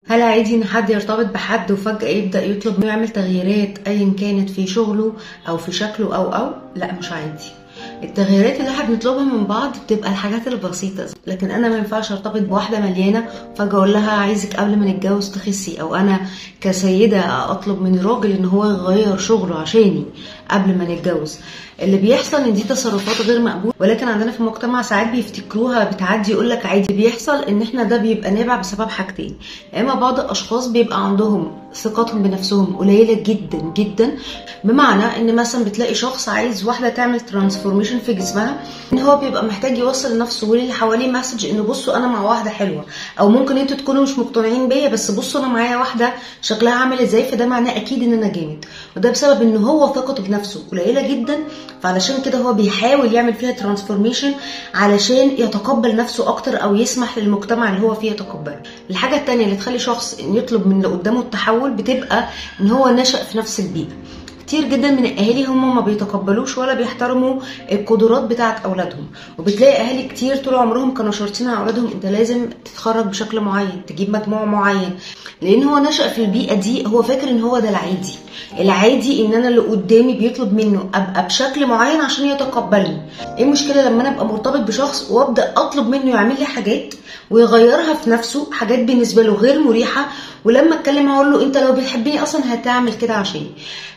هل عادي ان حد يرتبط بحد وفجأة يبدأ يطلب منه يعمل تغييرات ايا كانت في شغله او في شكله او لا، مش عادي. التغييرات اللي احنا بنطلبها من بعض بتبقى الحاجات البسيطة، لكن انا ما ينفعش ارتبط بواحدة مليانة فجأة اقول لها عايزك قبل ما نتجوز تخسي، او انا كسيدة اطلب من الراجل ان هو يغير شغله عشاني قبل ما نتجوز. اللي بيحصل ان دي تصرفات غير مقبولة، ولكن عندنا في المجتمع ساعات بيفتكروها بتعدي، يقول لك عادي. بيحصل ان احنا ده بيبقى نابع بسبب حاجتين: يا اما بعض الاشخاص بيبقى عندهم ثقتهم بنفسهم قليله جدا جدا، بمعنى ان مثلا بتلاقي شخص عايز واحده تعمل ترانسفورميشن في جسمها، ان هو بيبقى محتاج يوصل لنفسه وللي حواليه مسج ان بصوا انا مع واحده حلوه، او ممكن انتوا تكونوا مش مقتنعين بيا بس بصوا انا معايا واحده شكلها عامل ازاي، فده معناه اكيد ان انا جامد. وده بسبب ان هو ثقته بنفسه قليله جدا، فعلشان كده هو بيحاول يعمل فيها ترانسفورميشن علشان يتقبل نفسه اكتر او يسمح للمجتمع اللي هو فيه يتقبله. الحاجه الثانيه اللي تخلي شخص ان يطلب من اللي قدامه التحول بتبقى ان هو نشأ في نفس البيئه. كتير جدا من الاهالي هم ما بيتقبلوش ولا بيحترموا القدرات بتاعه اولادهم، وبتلاقي اهالي كتير طول عمرهم كانوا شرطين على اولادهم انت لازم تتخرج بشكل معين، تجيب مجموع معين، لان هو نشأ في البيئه دي. هو فاكر ان هو ده العادي. العادي ان انا اللي قدامي بيطلب منه ابقى بشكل معين عشان يتقبلني. ايه المشكله لما انا ابقى مرتبط بشخص وابدا اطلب منه يعمل لي حاجات ويغيرها في نفسه، حاجات بالنسبه له غير مريحه، ولما اتكلم اقول له انت لو بتحبني اصلا هتعمل كده عشاني.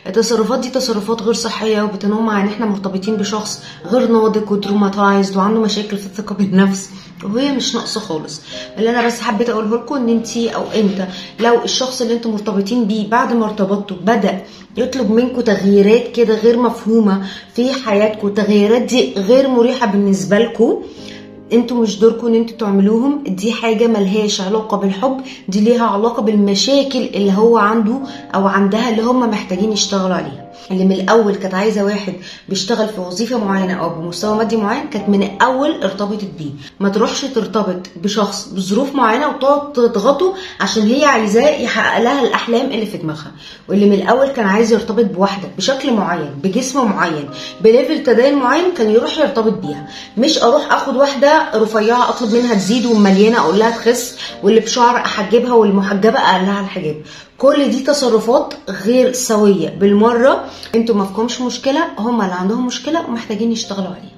التصرفات دي تصرفات غير صحيه، وبتنم عن احنا مرتبطين بشخص غير ناضج وتروماتايزد وعنده مشاكل في الثقه بالنفس، وهي مش ناقصه خالص. اللي انا بس حبيت اقوله لكم ان انتي او انت لو الشخص اللي انتم مرتبطين بيه بعد ما ارتبطتوا بدا يطلب منكم تغييرات كده غير مفهومه في حياتكم، التغييرات دي غير مريحه بالنسبه لكم، انتوا مش دوركم ان انتوا تعملوهم. دي حاجه ملهاش علاقه بالحب، دي ليها علاقه بالمشاكل اللي هو عنده او عندها اللي هم محتاجين يشتغلوا عليها. اللي من الاول كانت عايزه واحد بيشتغل في وظيفه معينه او بمستوى مادي معين، كانت من الاول ارتبطت بيه. ما تروحش ترتبط بشخص بظروف معينه وتقعد تضغطه عشان هي عايزاه يحقق لها الاحلام اللي في دماغها. واللي من الاول كان عايز يرتبط بواحده بشكل معين، بجسم معين، بليفل تدين معين، كان يروح يرتبط بيها. مش اروح اخد واحده رفيعه اطلب منها تزيد ومليانه اقول لها تخس، واللي بشعر احجبها والمحجبه اقلها الحجاب. كل دي تصرفات غير سويه بالمره. انتوا ما فيكمش مشكله، هم اللي عندهم مشكله ومحتاجين يشتغلوا عليها.